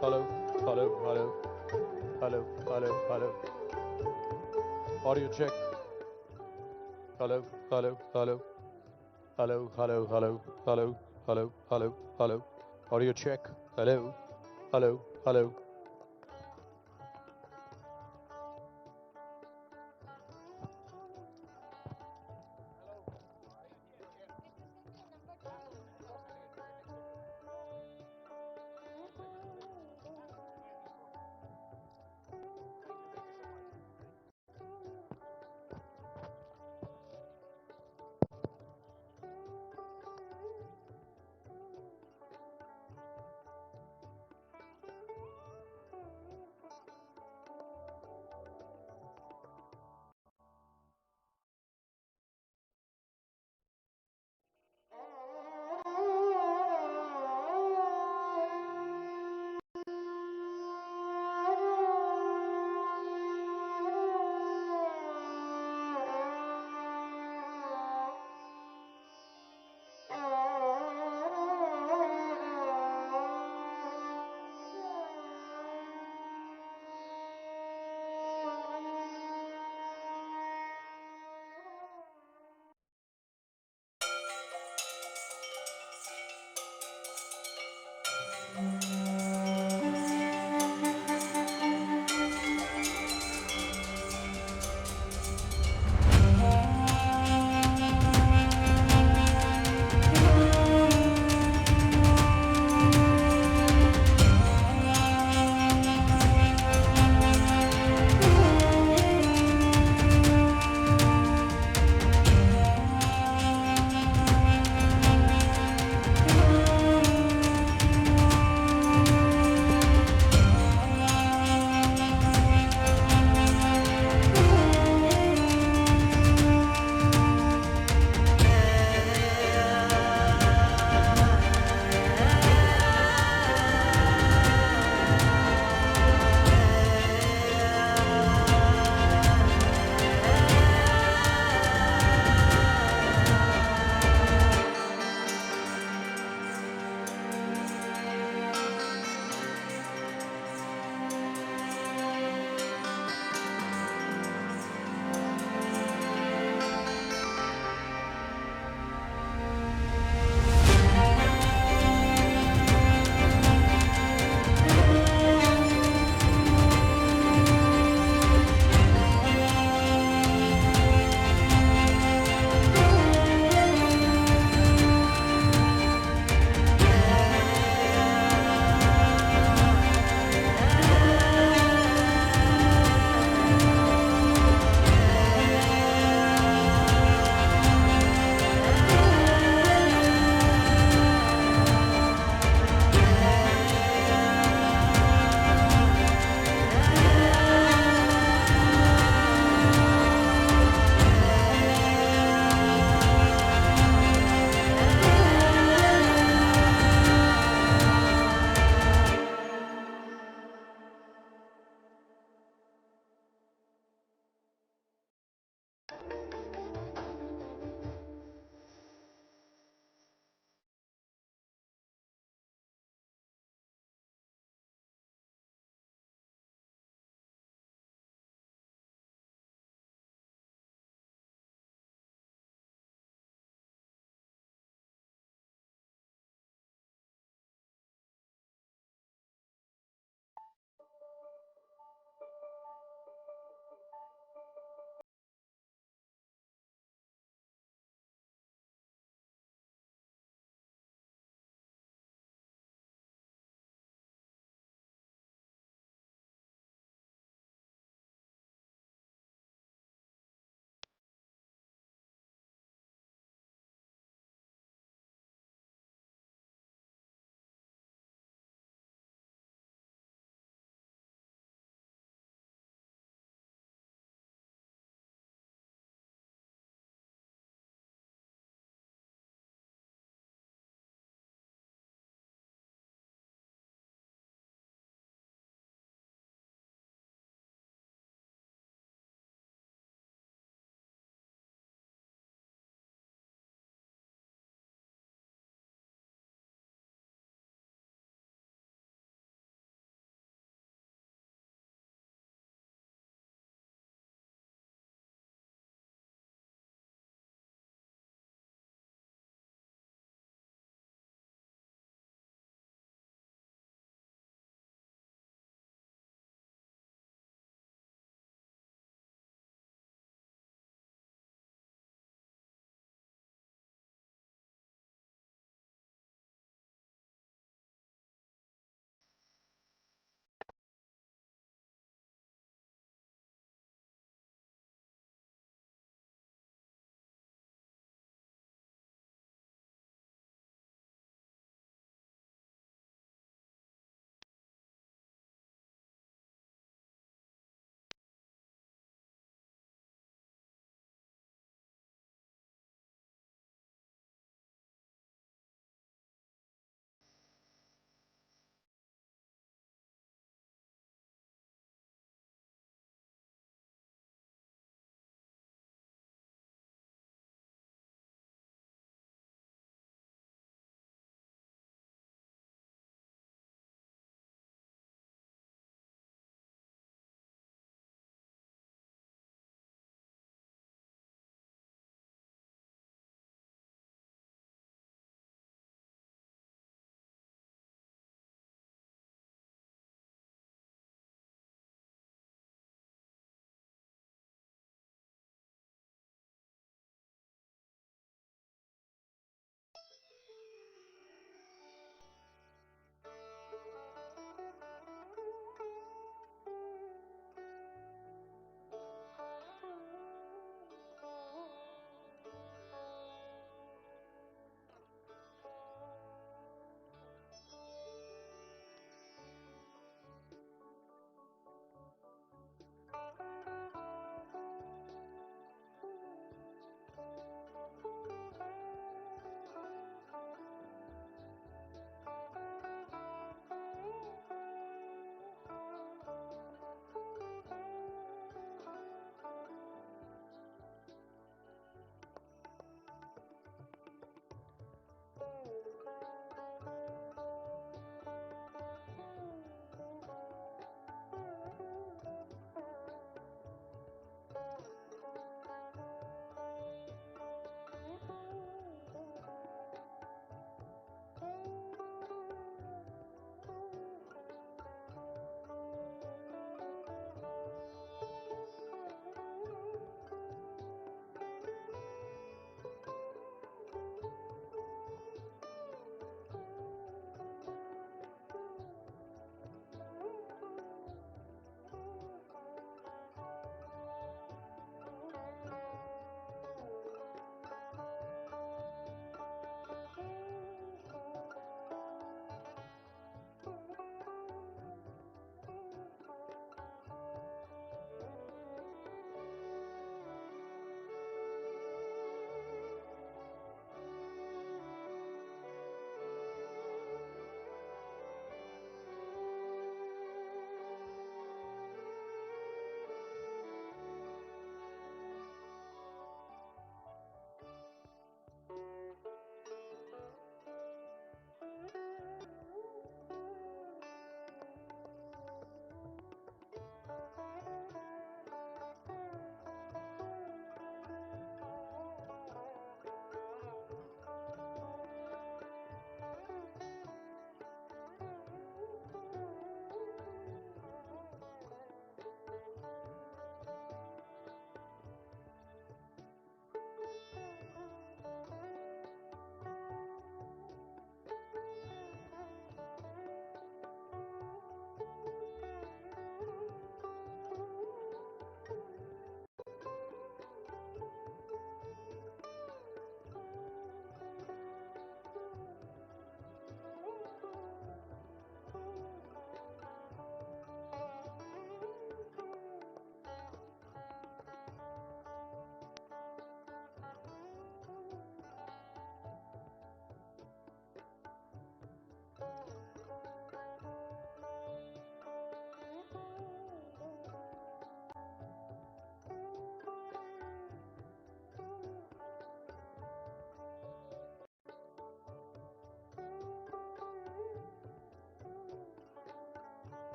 Hello, hello, hello, hello, hello, hello. Audio check. Hello, hello, hello, hello, hello, hello, hello, hello, hello, hello. Audio check. Hello, hello, hello.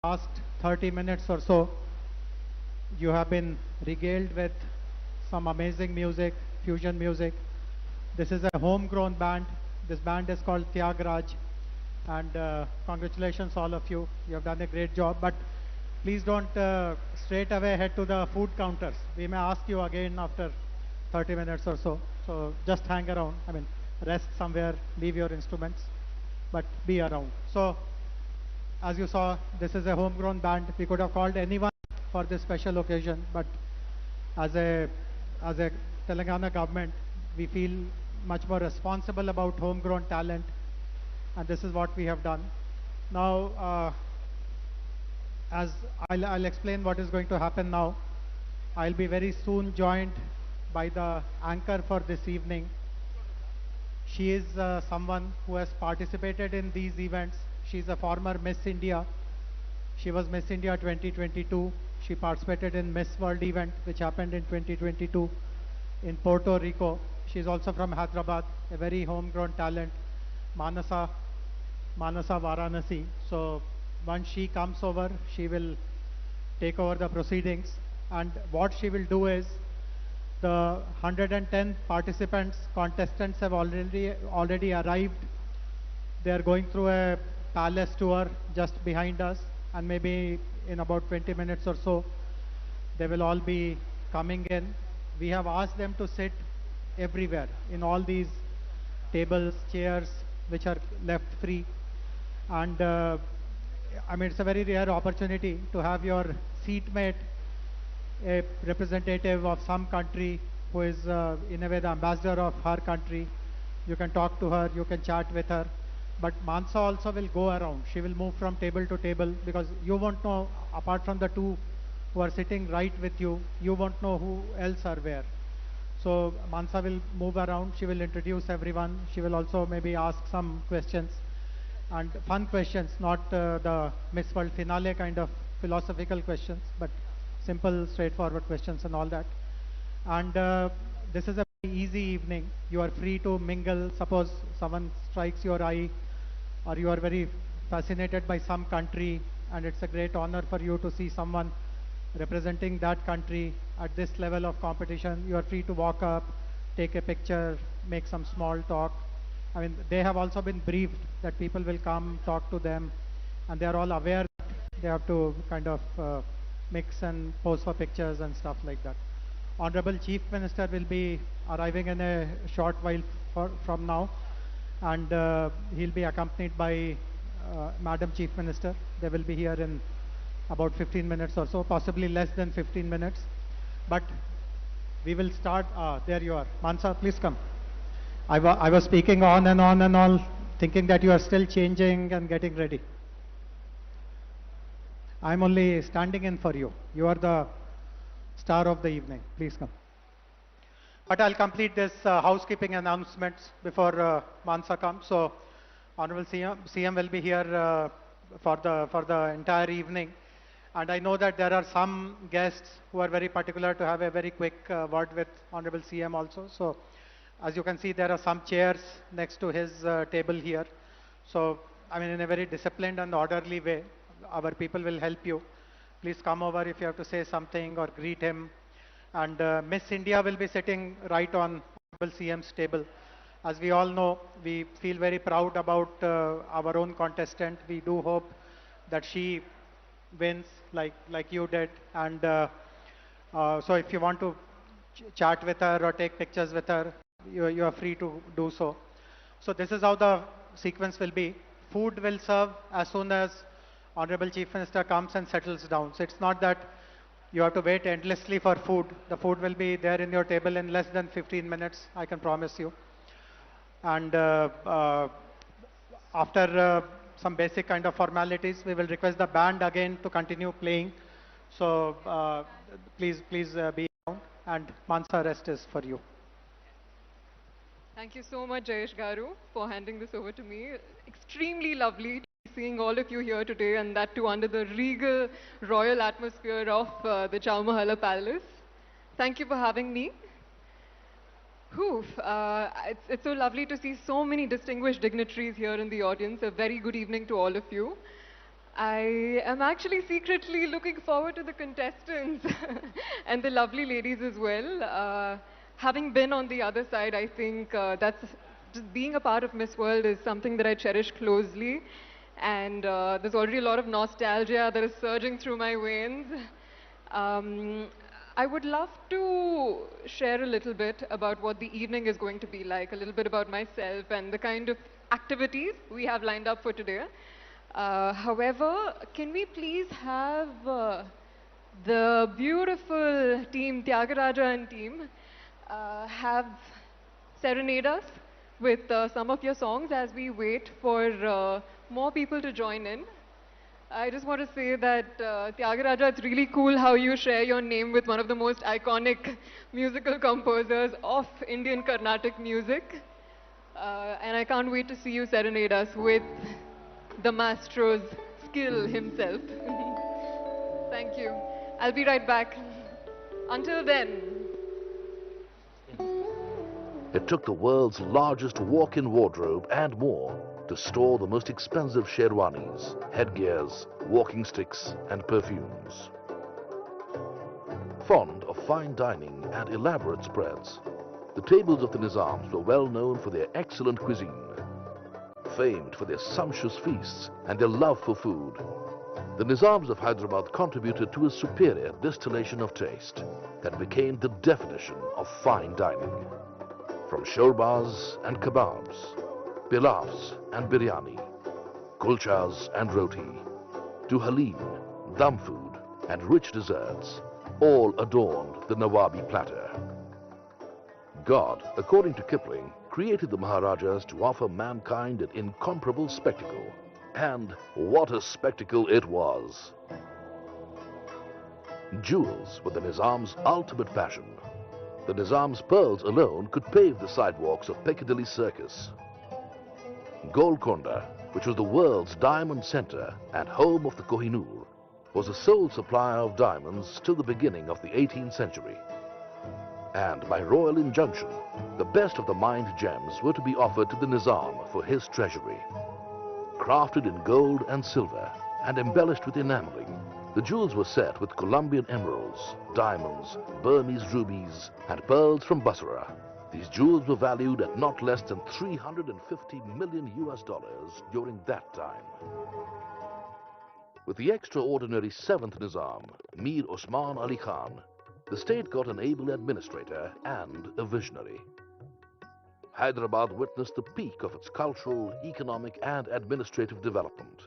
last 30 minutes or so, you have been regaled with some amazing music, fusion music. This is a homegrown band. This band is called Raj, and congratulations all of you. You have done a great job, but please don't straight away head to the food counters. We may ask you again after 30 minutes or so. So just hang around. I mean, rest somewhere, leave your instruments, but be around. So as you saw, this is a homegrown band. We could have called anyone for this special occasion, but as a as a Telangana government, we feel much more responsible about homegrown talent, and this is what we have done. Now, as I'll explain what is going to happen now. I'll be very soon joined by the anchor for this evening. She is someone who has participated in these events. She's a former Miss India. She was Miss India 2022. She participated in Miss World event, which happened in 2022 in Puerto Rico. She's also from Hyderabad, a very homegrown talent, Manasa Varanasi. So once she comes over, she will take over the proceedings. And what she will do is, the 110 participants, contestants have already arrived. They are going through a palace tour just behind us, and maybe in about 20 minutes or so, they will all be coming in. We have asked them to sit everywhere in all these tables, chairs, which are left free. And I mean, it's a very rare opportunity to have your seatmate, a representative of some country who is in a way the ambassador of her country. You can talk to her, you can chat with her. But Mansa also will go around. She will move from table to table, because you won't know, apart from the two who are sitting right with you, you won't know who else are where. So Mansa will move around. She will introduce everyone. She will also maybe ask some questions, and fun questions, not the Miss World finale kind of philosophical questions, but simple, straightforward questions and all that. And this is a very easy evening. You are free to mingle. Suppose someone strikes your eye, or you are very fascinated by some country, and it's a great honor for you to see someone representing that country at this level of competition. You are free to walk up, take a picture, make some small talk. I mean, they have also been briefed that people will come, talk to them, and they are all aware that they have to kind of mix and pose for pictures and stuff like that. Honorable Chief Minister will be arriving in a short while from now, and he'll be accompanied by Madam Chief Minister. They will be here in about 15 minutes or so, possibly less than 15 minutes. But we will start. There you are. Mansa, please come. I was speaking on and on and on, thinking that you are still changing and getting ready. I'm only standing in for you. You are the star of the evening. Please come. But I'll complete this housekeeping announcements before Mansa comes. So, Honorable CM will be here for the entire evening. And I know that there are some guests who are very particular to have a very quick word with Honorable CM also. So, as you can see, there are some chairs next to his table here. So, I mean, in a very disciplined and orderly way, our people will help you. Please come over if you have to say something or greet him. And Miss India will be sitting right on Honorable CM's table. As we all know, we feel very proud about our own contestant. We do hope that she wins like you did. And so if you want to chat with her or take pictures with her, you are free to do so. So this is how the sequence will be. Food will serve as soon as Honorable Chief Minister comes and settles down. So it's not that you have to wait endlessly for food. The food will be there in your table in less than 15 minutes, I can promise you. And after some basic kind of formalities, we will request the band again to continue playing. So please be around, and Mansa, rest is for you. Thank you so much, Jayesh Garu, for handing this over to me. Extremely lovely to be seeing all of you here today, and that too under the regal royal atmosphere of the Chowmahalla Palace. Thank you for having me. Whew, it's so lovely to see so many distinguished dignitaries here in the audience. A very good evening to all of you. I am actually secretly looking forward to the contestants and the lovely ladies as well. Having been on the other side, I think that's just being a part of Miss World is something that I cherish closely. And there's already a lot of nostalgia that is surging through my veins. Um, I would love to share a little bit about what the evening is going to be like, a little bit about myself and the kind of activities we have lined up for today. However, can we please have the beautiful team, Tyagaraja and team, have serenade us with some of your songs as we wait for more people to join in. I just want to say that Tyagaraja, it's really cool how you share your name with one of the most iconic musical composers of Indian Carnatic music. And I can't wait to see you serenade us with the maestro's skill himself. Thank you. I'll be right back. Until then. It took the world's largest walk-in wardrobe and more to store the most expensive sherwanis, headgears, walking sticks and perfumes. Fond of fine dining and elaborate spreads, the tables of the Nizams were well known for their excellent cuisine. Famed for their sumptuous feasts and their love for food, the Nizams of Hyderabad contributed to a superior distillation of taste that became the definition of fine dining. From shorbas and kebabs, pilafs and biryani, kulchas and roti, to halim, dum food and rich desserts, all adorned the Nawabi platter. God, according to Kipling, created the Maharajas to offer mankind an incomparable spectacle. And what a spectacle it was! Jewels were the Nizam's ultimate passion. The Nizam's pearls alone could pave the sidewalks of Piccadilly Circus. Golconda, which was the world's diamond center and home of the Kohinoor, was the sole supplier of diamonds till the beginning of the 18th century. And by royal injunction, the best of the mined gems were to be offered to the Nizam for his treasury. Crafted in gold and silver and embellished with enameling, the jewels were set with Colombian emeralds, diamonds, Burmese rubies and pearls from Basra. These jewels were valued at not less than $350 million during that time. With the extraordinary 7th Nizam, Mir Osman Ali Khan, the state got an able administrator and a visionary. Hyderabad witnessed the peak of its cultural, economic and administrative development.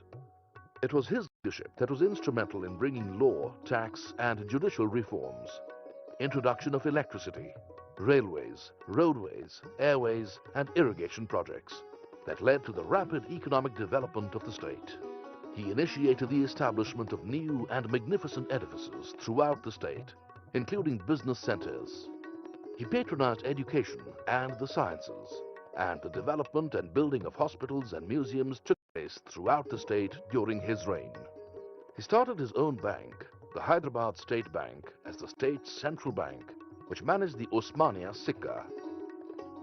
It was his leadership that was instrumental in bringing law, tax and judicial reforms, introduction of electricity, railways, roadways, airways and irrigation projects that led to the rapid economic development of the state. He initiated the establishment of new and magnificent edifices throughout the state, including business centers. He patronized education and the sciences, and the development and building of hospitals and museums took place throughout the state during his reign. He started his own bank, the Hyderabad State Bank, as the state's central bank, which managed the Osmania Sikka,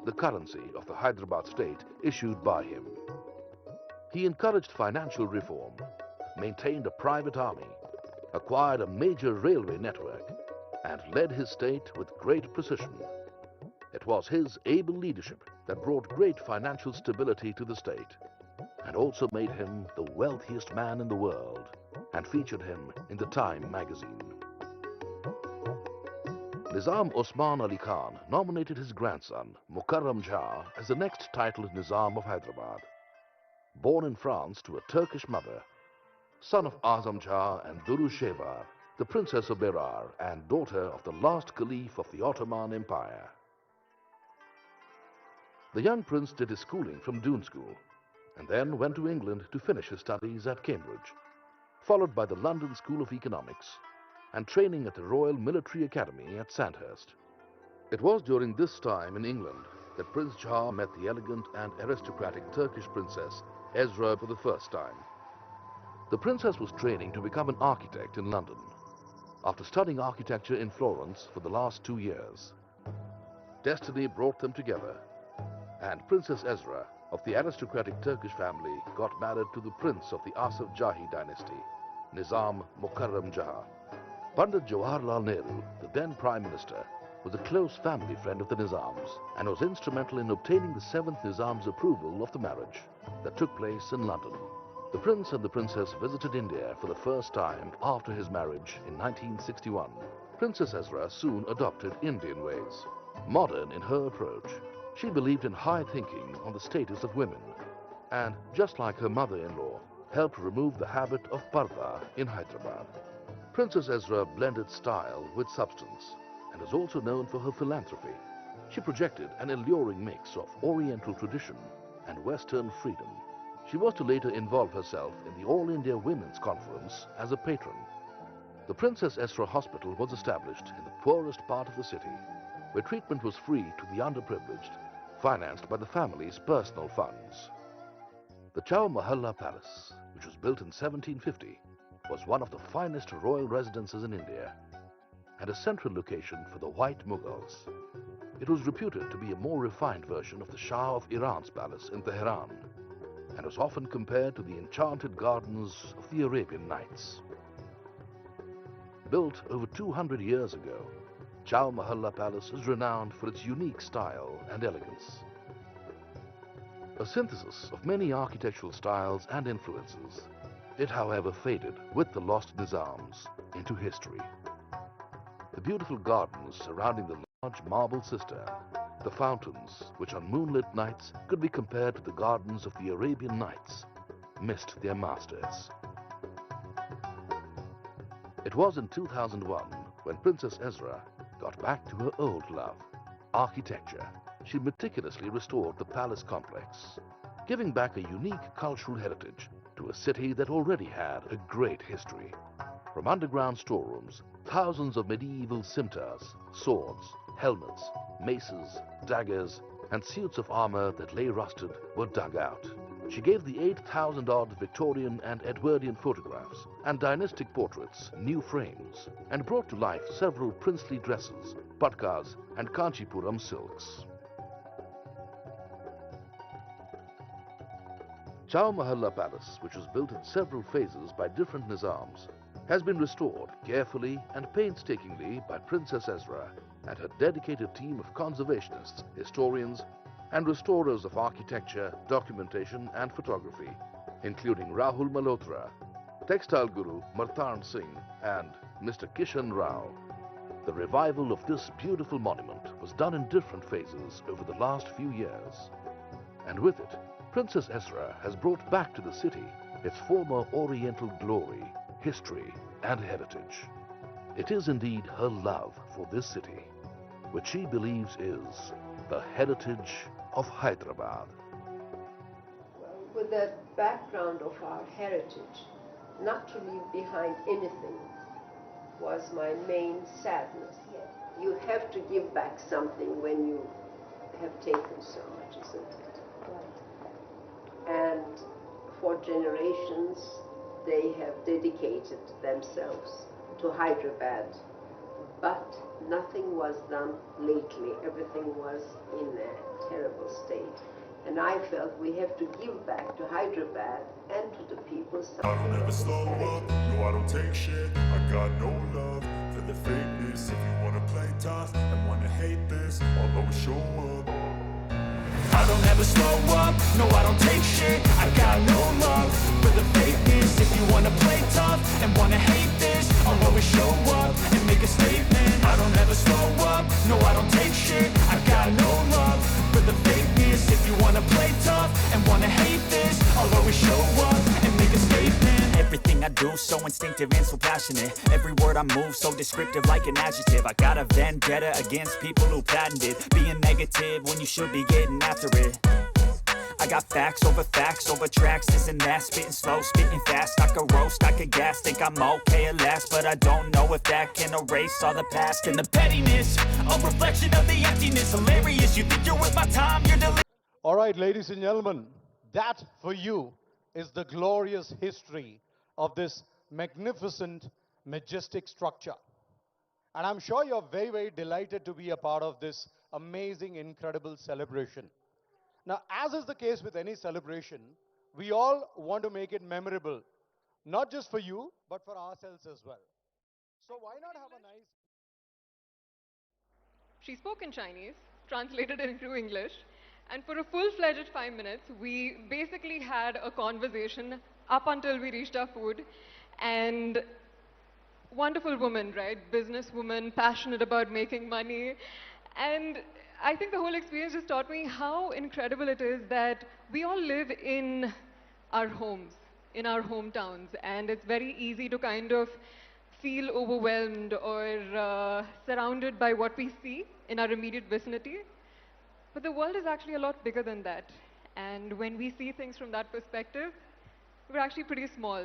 the currency of the Hyderabad state issued by him. He encouraged financial reform, maintained a private army, acquired a major railway network, and led his state with great precision. It was his able leadership that brought great financial stability to the state and also made him the wealthiest man in the world and featured him in the Time magazine. Nizam Osman Ali Khan nominated his grandson, Mukarram Jah, as the next titled Nizam of Hyderabad. Born in France to a Turkish mother, son of Azam Jah and Duru Shevar, the Princess of Berar and daughter of the last Caliph of the Ottoman Empire. The young prince did his schooling from Doon School and then went to England to finish his studies at Cambridge, followed by the London School of Economics and training at the Royal Military Academy at Sandhurst. It was during this time in England that Prince Jah met the elegant and aristocratic Turkish princess Ezra for the first time. The princess was training to become an architect in London after studying architecture in Florence for the last 2 years. Destiny brought them together, and Princess Ezra of the aristocratic Turkish family got married to the prince of the Asaf Jahi dynasty, Nizam Mukarram Jaha. Pandit Jawaharlal Nehru, the then Prime Minister, was a close family friend of the Nizam's and was instrumental in obtaining the 7th Nizam's approval of the marriage that took place in London. The prince and the princess visited India for the first time after his marriage in 1961. Princess Ezra soon adopted Indian ways. Modern in her approach, she believed in high thinking on the status of women and, just like her mother-in-law, helped remove the habit of parda in Hyderabad. Princess Ezra blended style with substance and is also known for her philanthropy. She projected an alluring mix of Oriental tradition and Western freedom. She was to later involve herself in the All India Women's Conference as a patron. The Princess Ezra Hospital was established in the poorest part of the city, where treatment was free to the underprivileged, financed by the family's personal funds. The Chowmahalla Palace, which was built in 1750, was one of the finest royal residences in India and a central location for the White Mughals. It was reputed to be a more refined version of the Shah of Iran's palace in Tehran and was often compared to the enchanted gardens of the Arabian Nights. Built over 200 years ago, Chowmahalla Palace is renowned for its unique style and elegance. A synthesis of many architectural styles and influences, it however faded with the lost Nizams into history. The beautiful gardens surrounding the large marble cistern, the fountains which on moonlit nights could be compared to the gardens of the Arabian Nights, missed their masters. It was in 2001 when Princess Ezra got back to her old love, architecture. She meticulously restored the palace complex, giving back a unique cultural heritage to a city that already had a great history. From underground storerooms, thousands of medieval scimitars, swords, helmets, maces, daggers, and suits of armor that lay rusted were dug out. She gave the 8,000-odd Victorian and Edwardian photographs and dynastic portraits new frames and brought to life several princely dresses, patkas, and Kanchipuram silks. Chowmahalla Palace, which was built in several phases by different Nizams, has been restored carefully and painstakingly by Princess Ezra and her dedicated team of conservationists, historians, and restorers of architecture, documentation, and photography, including Rahul Malhotra, textile guru Martan Singh, and Mr. Kishan Rao. The revival of this beautiful monument was done in different phases over the last few years. And with it, Princess Ezra has brought back to the city its former Oriental glory, history, and heritage. It is indeed her love for this city, which she believes is the heritage of Hyderabad. Well, with that background of our heritage, not to leave behind anything was my main sadness. You have to give back something when you have taken so much, isn't it? Right. And for generations, they have dedicated themselves to Hyderabad, but nothing was done lately. Everything was in a terrible state. And I felt we have to give back to Hyderabad and to the people something. I don't ever slow up, no I don't take shit. I got no love for the fakeness. If you wanna play tough and wanna hate this, I'll always show up. I don't ever slow up, no I don't take shit. I got no love for the fakeness. If you wanna play tough and wanna hate this, I'll always show up and make a statement. I don't ever slow up, no I don't take shit. I got no love for the fakeness. If you wanna play tough and wanna hate this, I'll always show up and make a statement. Everything I do so instinctive and so passionate. Every word I move so descriptive like an adjective. I got a vendetta against people who patented being negative when you should be getting after it. I got facts over tracks, this and that. Spitting slow, spitting fast. I could roast, I could gas. Think I'm okay at last, but I don't know if that can erase all the past. And the pettiness, a reflection of the emptiness. Hilarious, you think you're worth my time, you're delirious. All right, ladies and gentlemen, that for you is the glorious history of this magnificent, majestic structure. And I'm sure you're very, very delighted to be a part of this amazing, incredible celebration. Now, as is the case with any celebration, we all want to make it memorable, not just for you, but for ourselves as well. So why not have a nice She spoke in Chinese, translated it into English, and for a full-fledged 5 minutes, we basically had a conversation up until we reached our food. And wonderful woman, right? Businesswoman, passionate about making money. And I think the whole experience just taught me how incredible it is that we all live in our homes, in our hometowns, and it's very easy to kind of feel overwhelmed or surrounded by what we see in our immediate vicinity. But the world is actually a lot bigger than that. And when we see things from that perspective, we're actually pretty small.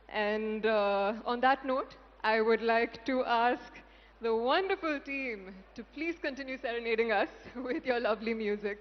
And on that note, I would like to ask the wonderful team to please continue serenading us with your lovely music.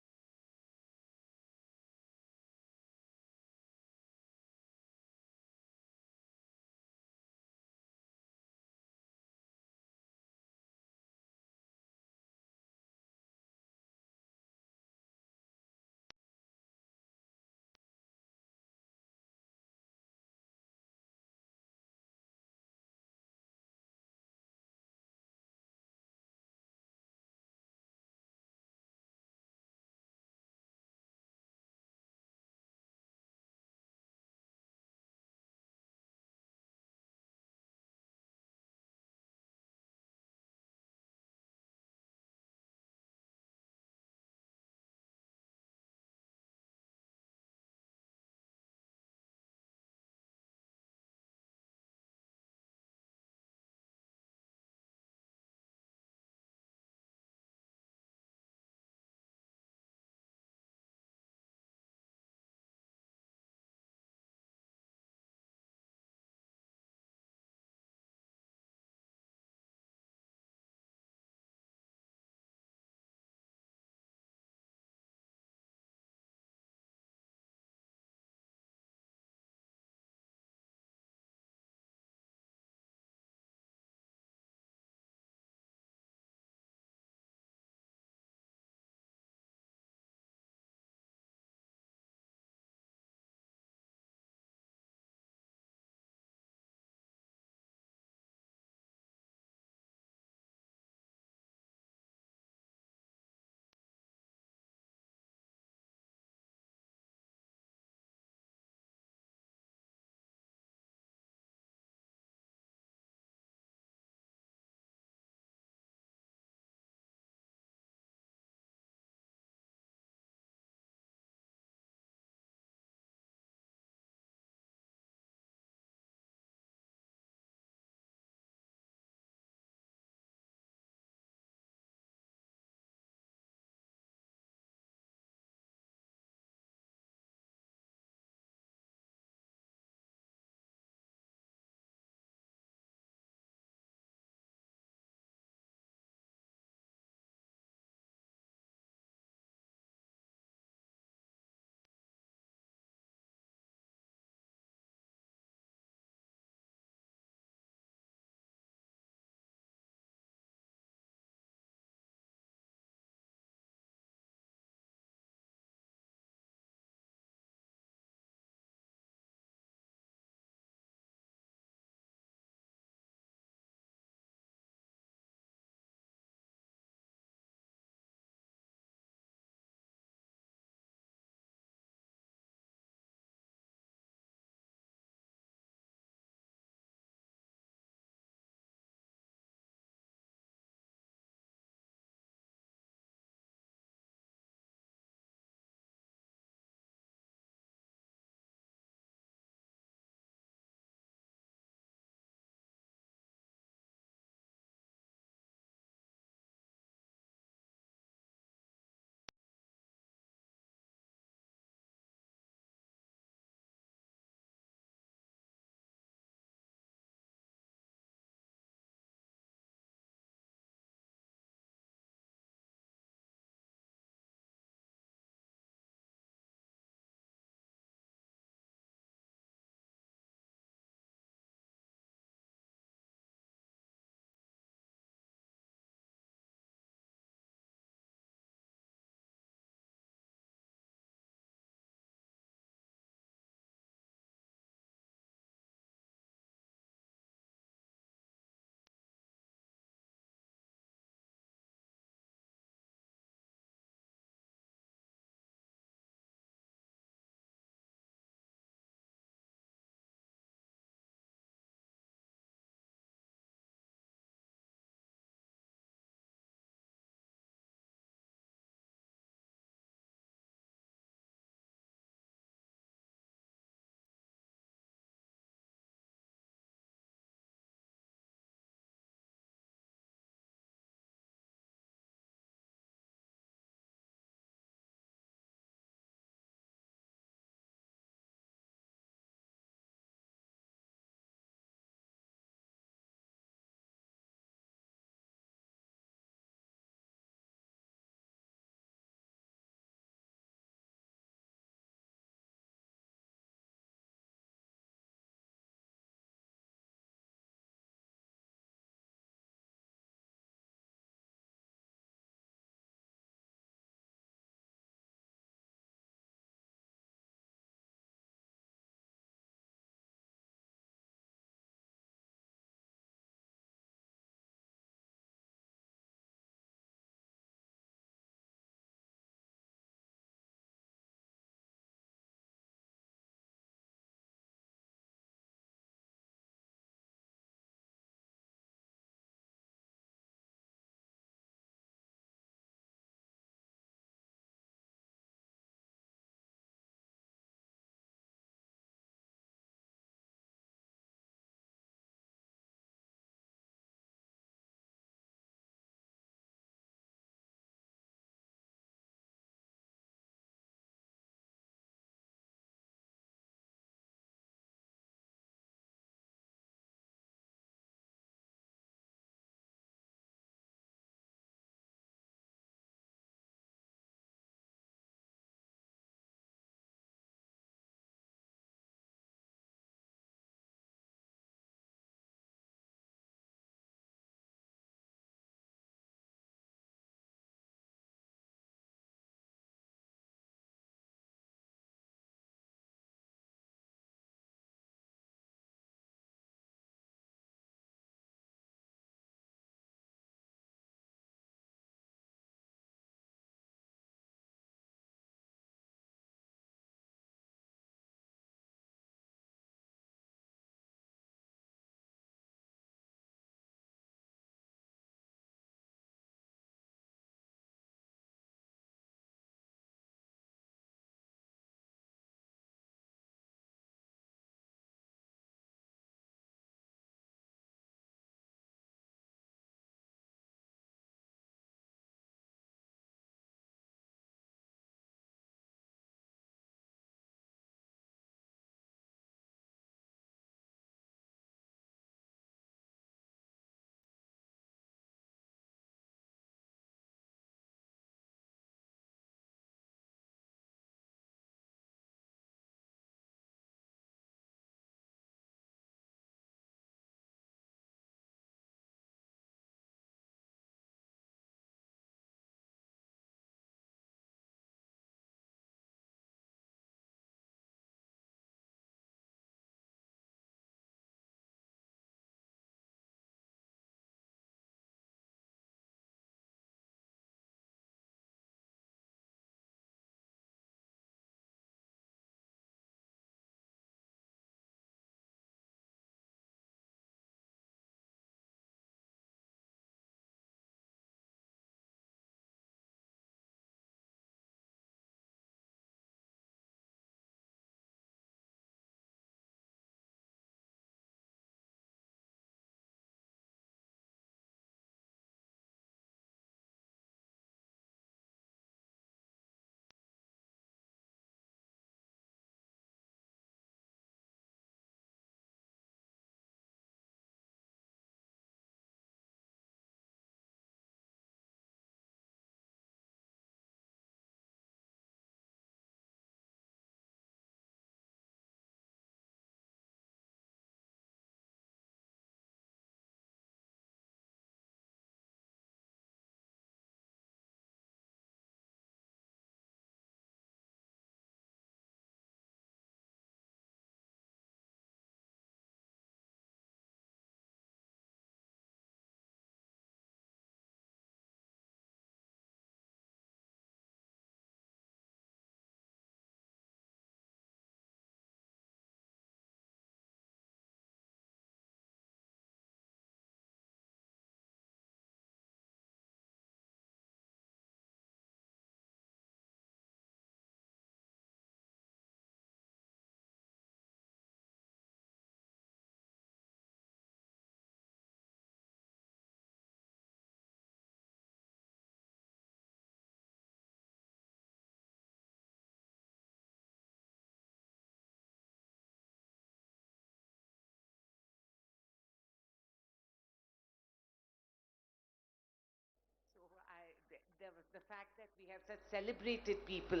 the fact that we have such celebrated people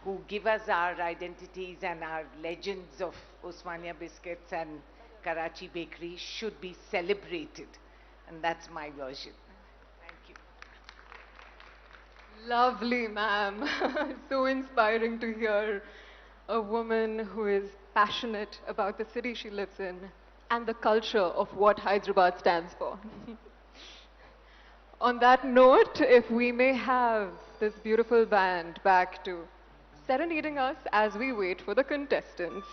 who give us our identities and our legends of Osmania biscuits and Karachi bakery should be celebrated. And that's my version. Thank you. Lovely, ma'am. So inspiring to hear a woman who is passionate about the city she lives in and the culture of what Hyderabad stands for. On that note, if we may have this beautiful band back to serenading us as we wait for the contestants.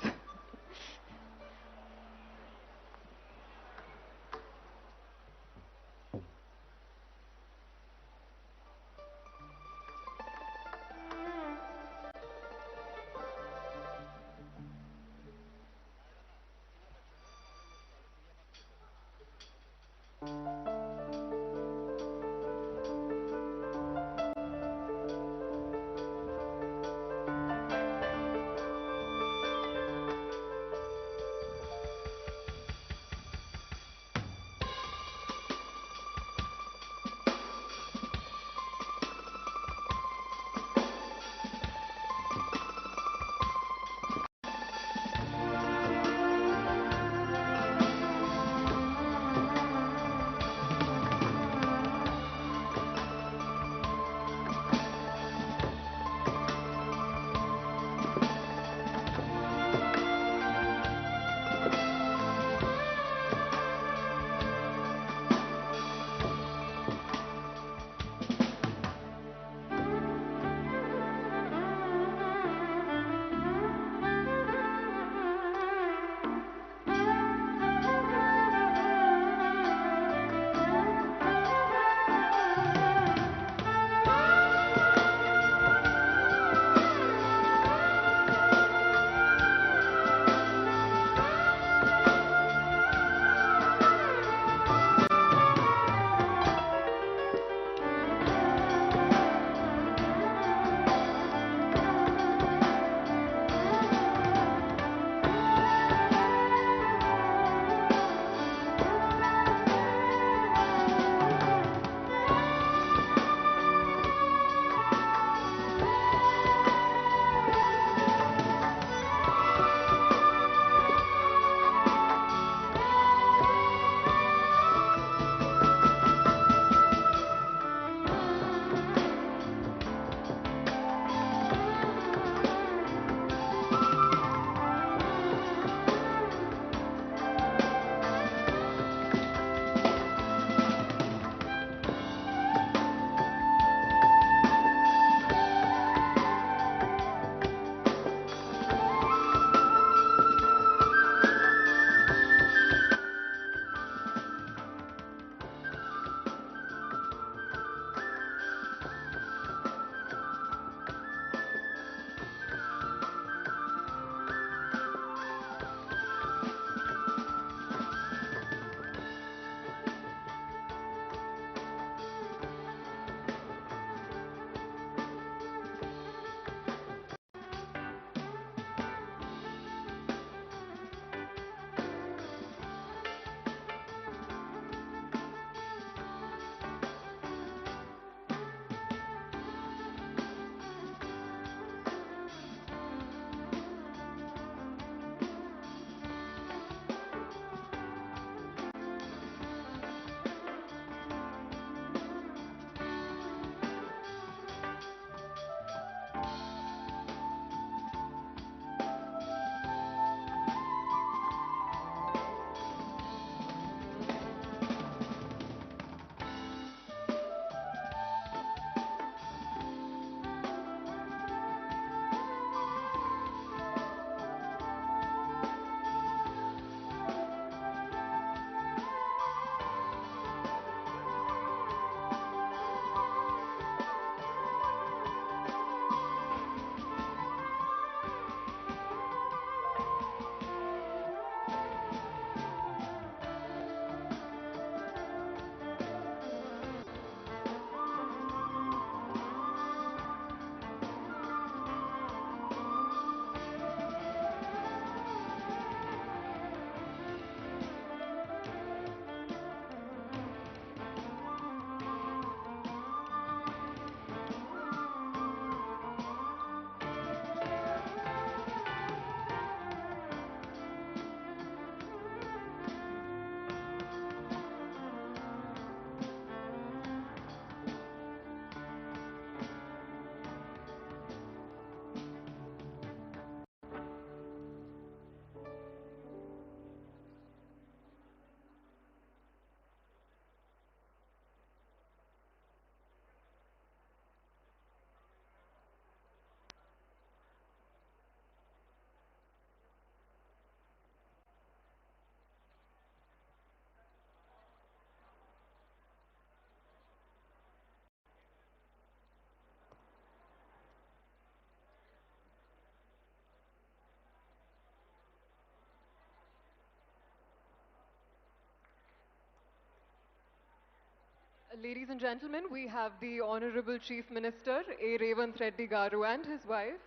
Ladies and gentlemen, we have the Honorable Chief Minister, A. Revanth Reddy Garu, and his wife,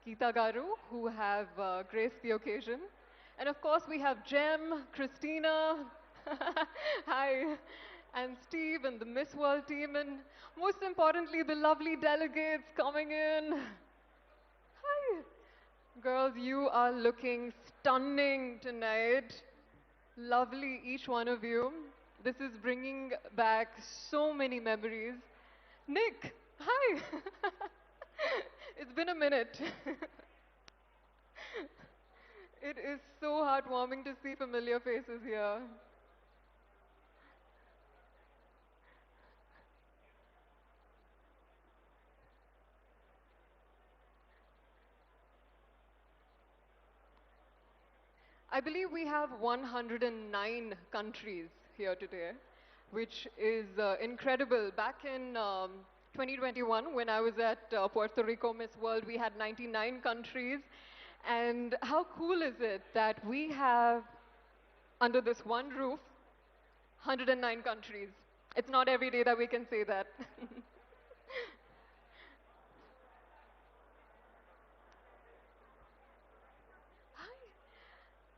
Geeta Garu, who have graced the occasion. And of course, we have Jem, Christina, hi, and Steve, and the Miss World team, and most importantly, the lovely delegates coming in. Hi. Girls, you are looking stunning tonight. Lovely, each one of you. This is bringing back so many memories. Nick, hi. It's been a minute. It is so heartwarming to see familiar faces here. I believe we have 109 countries here today, which is incredible. Back in 2021, when I was at Puerto Rico Miss World, we had 99 countries. And how cool is it that we have, under this one roof, 109 countries? It's not every day that we can say that.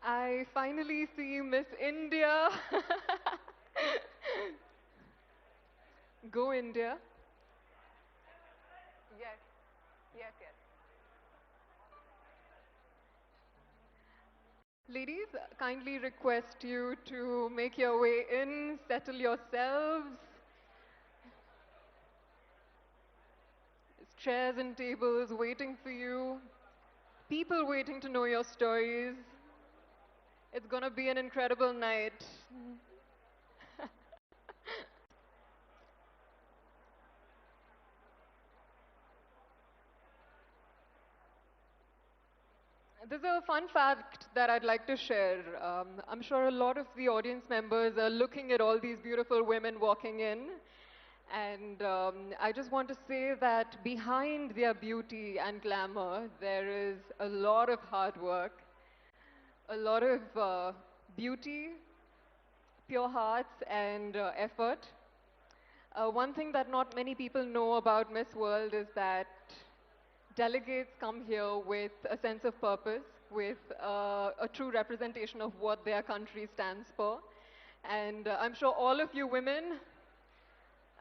I finally see Miss India. Go India. Yes, yes, yes. Ladies, kindly request you to make your way in, settle yourselves. There's chairs and tables waiting for you, people waiting to know your stories. It's gonna be an incredible night. There's a fun fact that I'd like to share. I'm sure a lot of the audience members are looking at all these beautiful women walking in. And I just want to say that behind their beauty and glamour, there is a lot of hard work, a lot of beauty, pure hearts, and effort. One thing that not many people know about Miss World is that delegates come here with a sense of purpose, with a true representation of what their country stands for. And I'm sure all of you women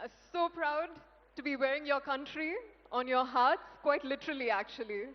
are so proud to be wearing your country on your hearts, quite literally, actually.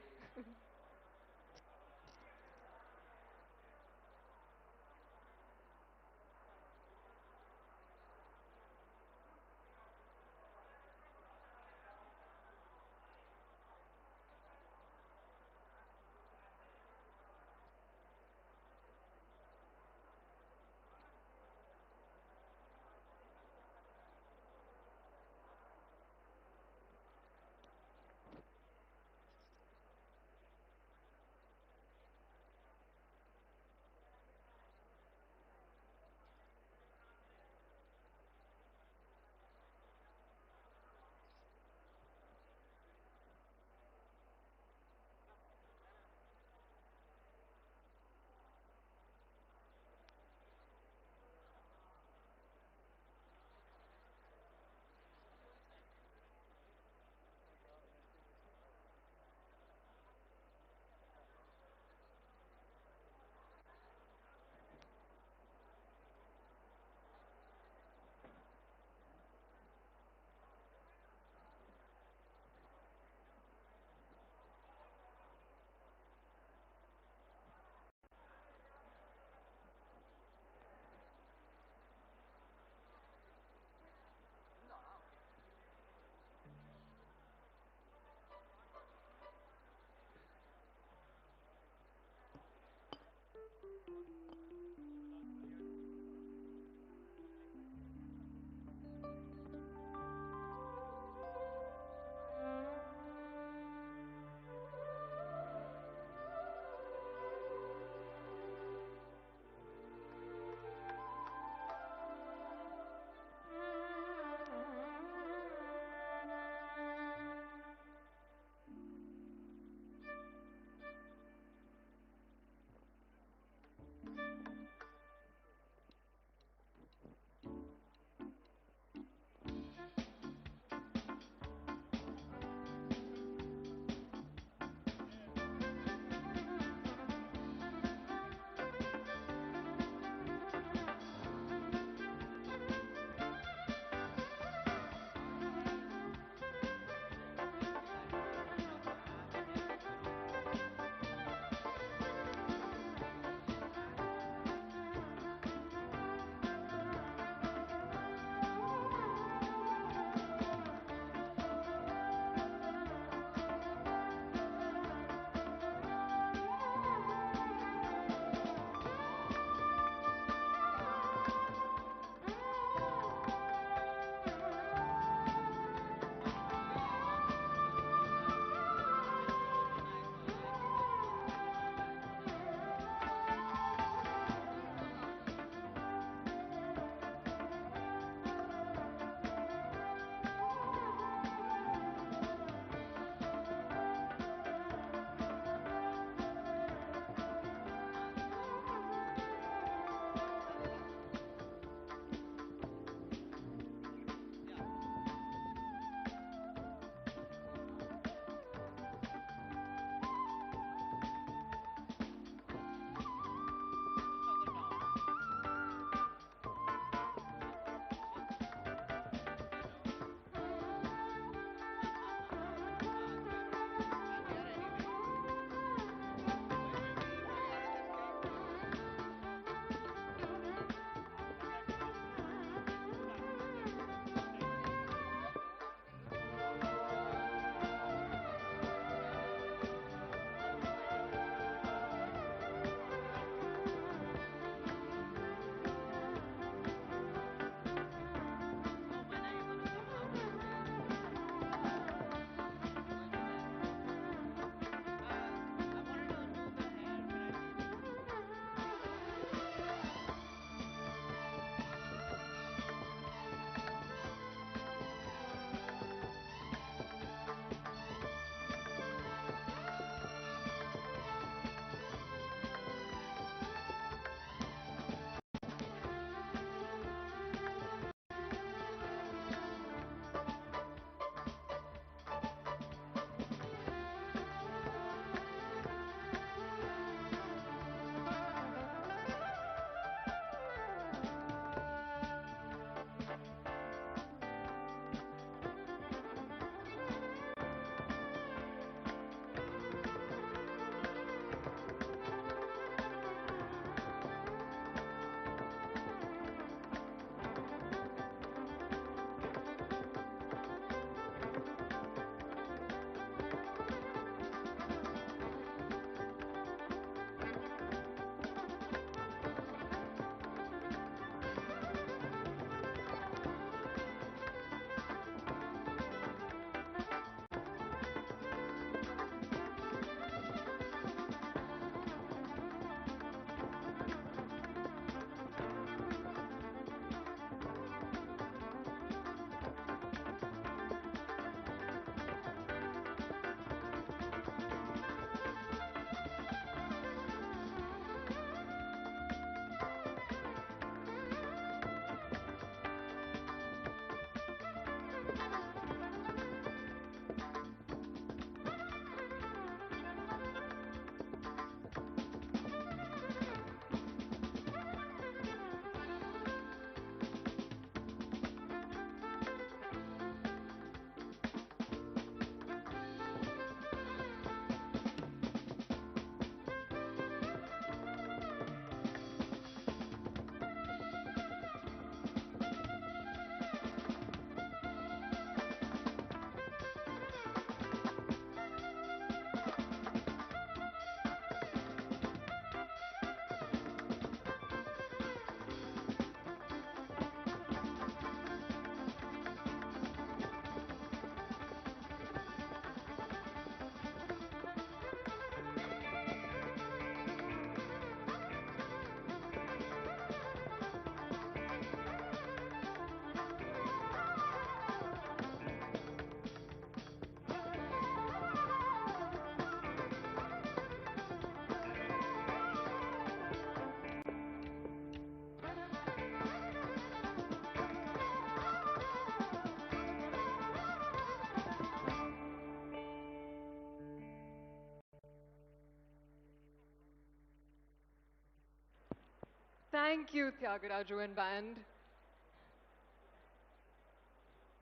Thank you, Tyagaraja and band,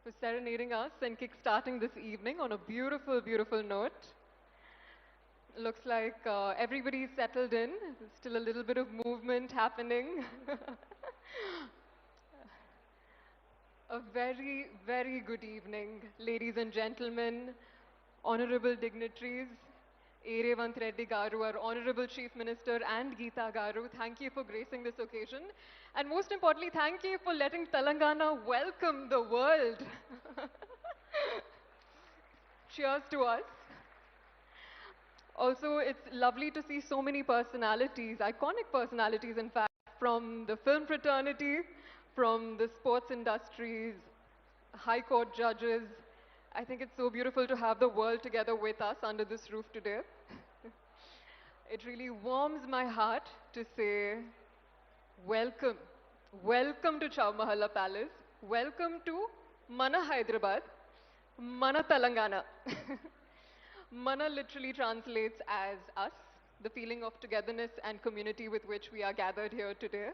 for serenading us and kickstarting this evening on a beautiful, beautiful note. Looks like everybody's settled in. There's still a little bit of movement happening. A very, very good evening, ladies and gentlemen, honorable dignitaries, A. Revant Reddy Garu, our Honorable Chief Minister, and Geeta Garu. Thank you for gracing this occasion. And most importantly, thank you for letting Telangana welcome the world. Cheers to us. Also, it's lovely to see so many personalities, iconic personalities, in fact, from the film fraternity, from the sports industries, high court judges. I think it's so beautiful to have the world together with us under this roof today. It really warms my heart to say, welcome. Welcome to Chowmahalla Palace. Welcome to Mana Hyderabad, Mana Telangana. Mana literally translates as us, the feeling of togetherness and community with which we are gathered here today.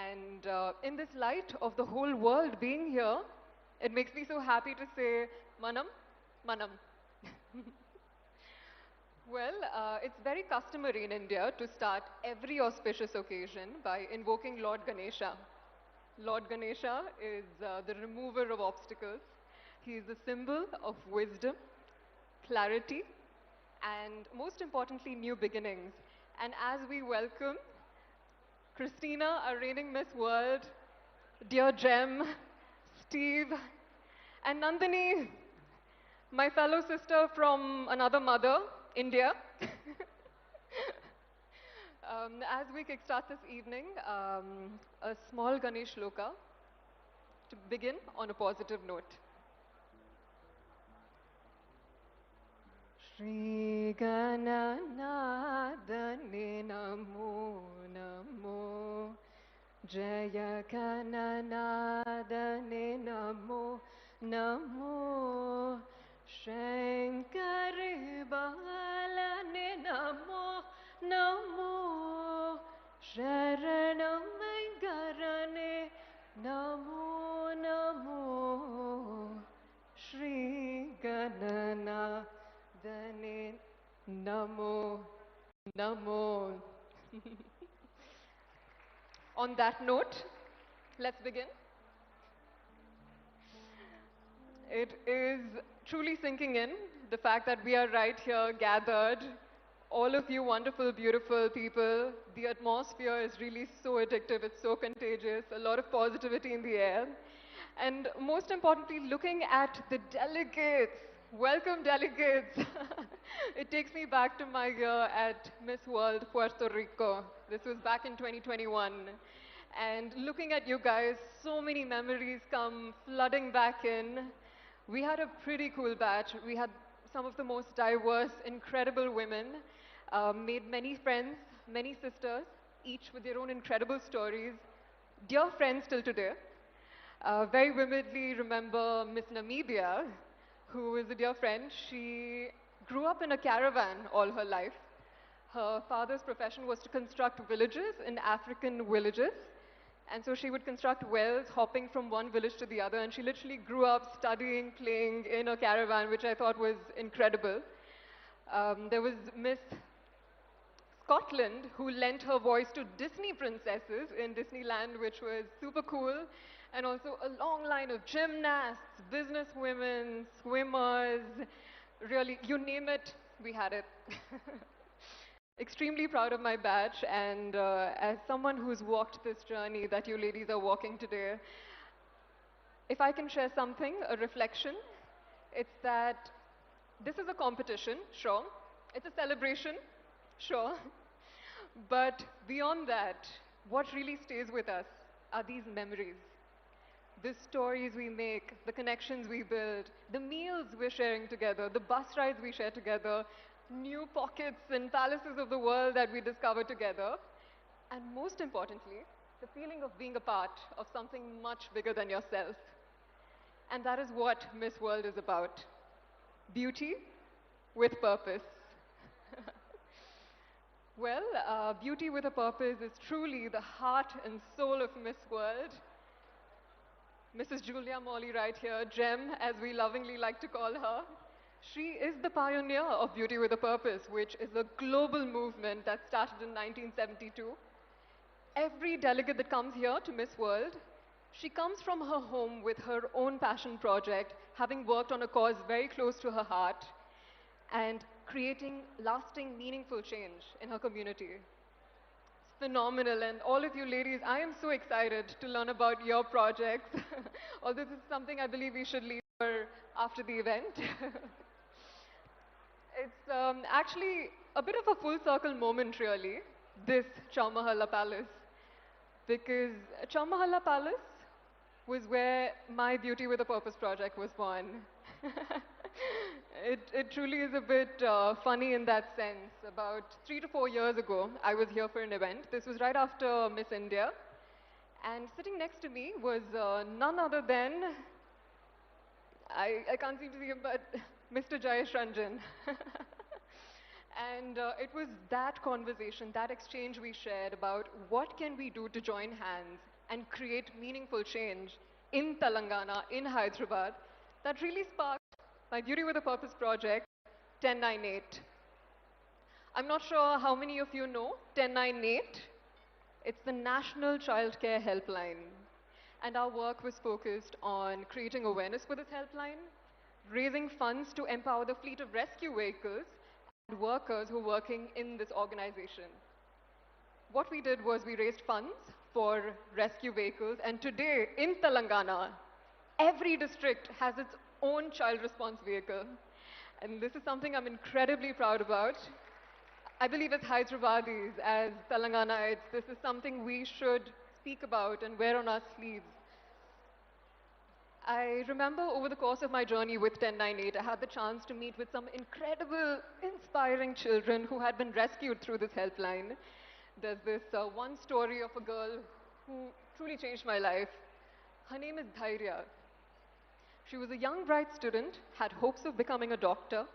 And in this light of the whole world being here, it makes me so happy to say, Manam, Manam. Well, it's very customary in India to start every auspicious occasion by invoking Lord Ganesha. Lord Ganesha is the remover of obstacles. He is the symbol of wisdom, clarity, and most importantly, new beginnings. And as we welcome Christina, our reigning Miss World, dear Jem, Steve, and Nandini, my fellow sister from another mother, India. As we kickstart this evening, a small Ganesh Loka to begin on a positive note. Shri Gananadane Namo Namo Jaya Gananadane Namo Namo Shankari Balane Namo Namo Sharanam Garane Namo Namo Shri Ganana Dane Namo Namo. On that note, let's begin. It is truly sinking in, the fact that we are right here gathered, all of you wonderful, beautiful people. The atmosphere is really so addictive, it's so contagious, a lot of positivity in the air. And most importantly, looking at the delegates. Welcome, delegates. It takes me back to my year at Miss World Puerto Rico. This was back in 2021. And looking at you guys, so many memories come flooding back in. We had a pretty cool batch. We had some of the most diverse, incredible women, made many friends, many sisters, each with their own incredible stories. Dear friends till today. Very vividly remember Miss Namibia, who is a dear friend. She grew up in a caravan all her life. Her father's profession was to construct villages in African villages. And so she would construct wells, hopping from one village to the other. And she literally grew up studying, playing in a caravan, which I thought was incredible. There was Miss Scotland, who lent her voice to Disney princesses in Disneyland, which was super cool. And also a long line of gymnasts, businesswomen, swimmers, really, you name it, we had it. Extremely proud of my batch, and as someone who's walked this journey that you ladies are walking today, if I can share something, a reflection, it's that this is a competition, sure. It's a celebration, sure. But beyond that, what really stays with us are these memories. The stories we make, the connections we build, the meals we're sharing together, the bus rides we share together, new pockets and palaces of the world that we discover together. And most importantly, the feeling of being a part of something much bigger than yourself. And that is what Miss World is about. Beauty with purpose. Beauty with a Purpose is truly the heart and soul of Miss World. Mrs. Julia Morley right here, Gem, as we lovingly like to call her. She is the pioneer of Beauty with a Purpose, which is a global movement that started in 1972. Every delegate that comes here to Miss World, she comes from her home with her own passion project, having worked on a cause very close to her heart, and creating lasting, meaningful change in her community. It's phenomenal, and all of you ladies, I am so excited to learn about your projects. Although this is something I believe we should leave for after the event. It's actually a bit of a full circle moment, really, this Chowmahalla Palace. Because Chowmahalla Palace was where my Beauty with a Purpose project was born. It truly is a bit funny in that sense. About 3 to 4 years ago, I was here for an event. This was right after Miss India. And sitting next to me was none other than, I can't seem to see him, but Mr. Jayesh Ranjan. And it was that conversation, that exchange we shared about what can we do to join hands and create meaningful change in Telangana, in Hyderabad, that really sparked my Beauty with a Purpose project, 1098. I'm not sure how many of you know 1098. It's the National Childcare Helpline. And our work was focused on creating awareness for this helpline, raising funds to empower the fleet of rescue vehicles and workers who are working in this organization. What we did was we raised funds for rescue vehicles, and today in Telangana, every district has its own child response vehicle. And this is something I'm incredibly proud about. I believe as Hyderabadis, as Telangana, this is something we should speak about and wear on our sleeves. I remember over the course of my journey with 1098, I had the chance to meet with some incredible, inspiring children who had been rescued through this helpline. There's this one story of a girl who truly changed my life. Her name is Dhairya. She was a young, bright student, had hopes of becoming a doctor,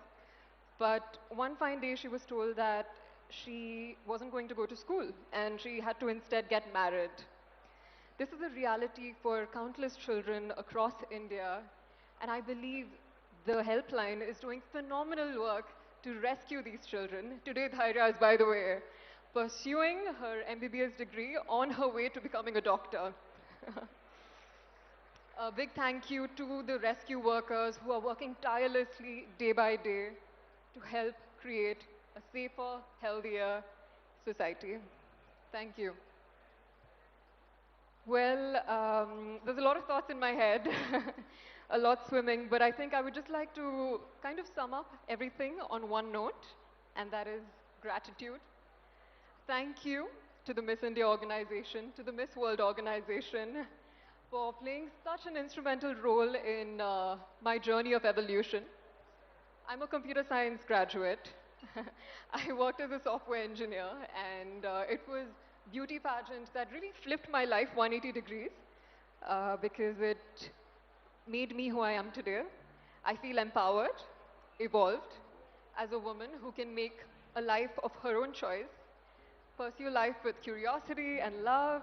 but one fine day she was told that she wasn't going to go to school and she had to instead get married. This is a reality for countless children across India, and I believe the helpline is doing phenomenal work to rescue these children. Today, Dhairya is, by the way, pursuing her MBBS degree on her way to becoming a doctor. A big thank you to the rescue workers who are working tirelessly day by day to help create a safer, healthier society. Thank you. There's a lot of thoughts in my head, a lot swimming, but I think I would just like to kind of sum up everything on one note, and that is gratitude. Thank you to the Miss India organization, to the Miss World organization, for playing such an instrumental role in my journey of evolution. I'm a computer science graduate. I worked as a software engineer, and it was beauty pageant that really flipped my life 180 degrees because it made me who I am today. I feel empowered, evolved as a woman who can make a life of her own choice, pursue life with curiosity and love,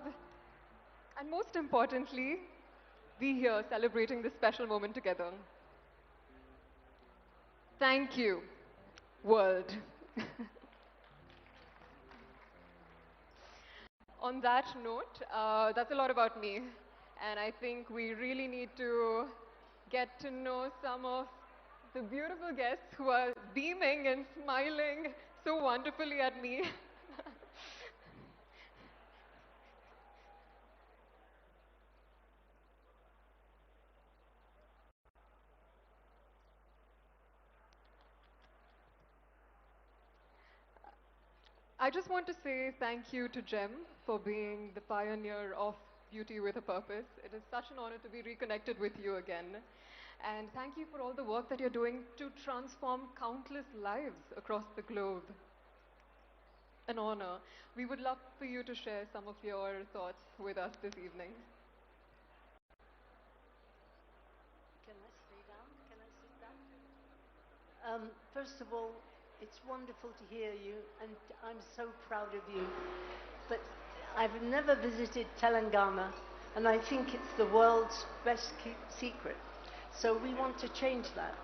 and most importantly, be here celebrating this special moment together. Thank you, world. On that note, that's a lot about me. And I think we really need to get to know some of the beautiful guests who are beaming and smiling so wonderfully at me. I just want to say thank you to Jem for being the pioneer of Beauty with a Purpose. It is such an honor to be reconnected with you again. And thank you for all the work that you're doing to transform countless lives across the globe. An honor. We would love for you to share some of your thoughts with us this evening. Can I stay down? Can I sit down? First of all, It's wonderful to hear you, and I'm so proud of you. But I've never visited Telangana, and I think it's the world's best kept secret. So we want to change that.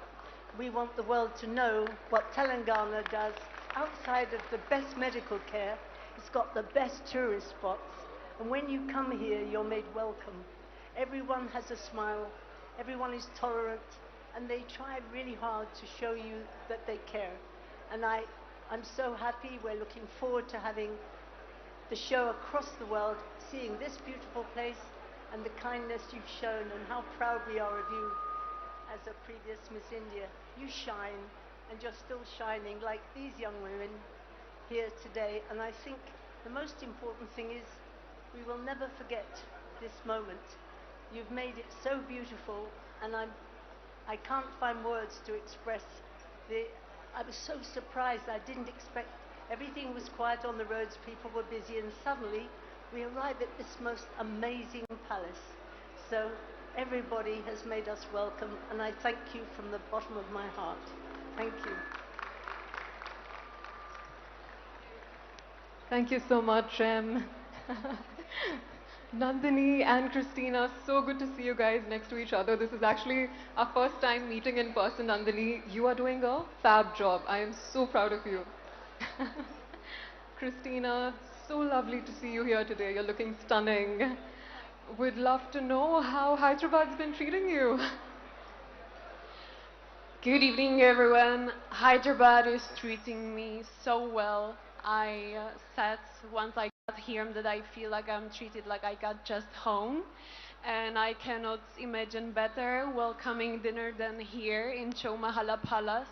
We want the world to know what Telangana does outside of the best medical care. It's got the best tourist spots. And when you come here, you're made welcome. Everyone has a smile. Everyone is tolerant. And they try really hard to show you that they care. And I'm so happy. We're looking forward to having the show across the world, seeing this beautiful place and the kindness you've shown and how proud we are of you as a previous Miss India. You shine, and you're still shining like these young women here today. And I think the most important thing is we will never forget this moment. You've made it so beautiful, and I can't find words to express I was so surprised. I didn't expect. Everything was quiet on the roads, people were busy, and suddenly we arrived at this most amazing palace. So everybody has made us welcome, and I thank you from the bottom of my heart. Thank you. Thank you so much, Em. Nandini and Christina, so good to see you guys next to each other. This is actually our first time meeting in person, Nandini. You are doing a fab job. I am so proud of you. Christina, so lovely to see you here today. You're looking stunning. Would love to know how Hyderabad's been treating you. Good evening, everyone. Hyderabad is treating me so well. I said once I got here that I feel like I'm treated like I got just home. And I cannot imagine better welcoming dinner than here in Chowmahalla Palace.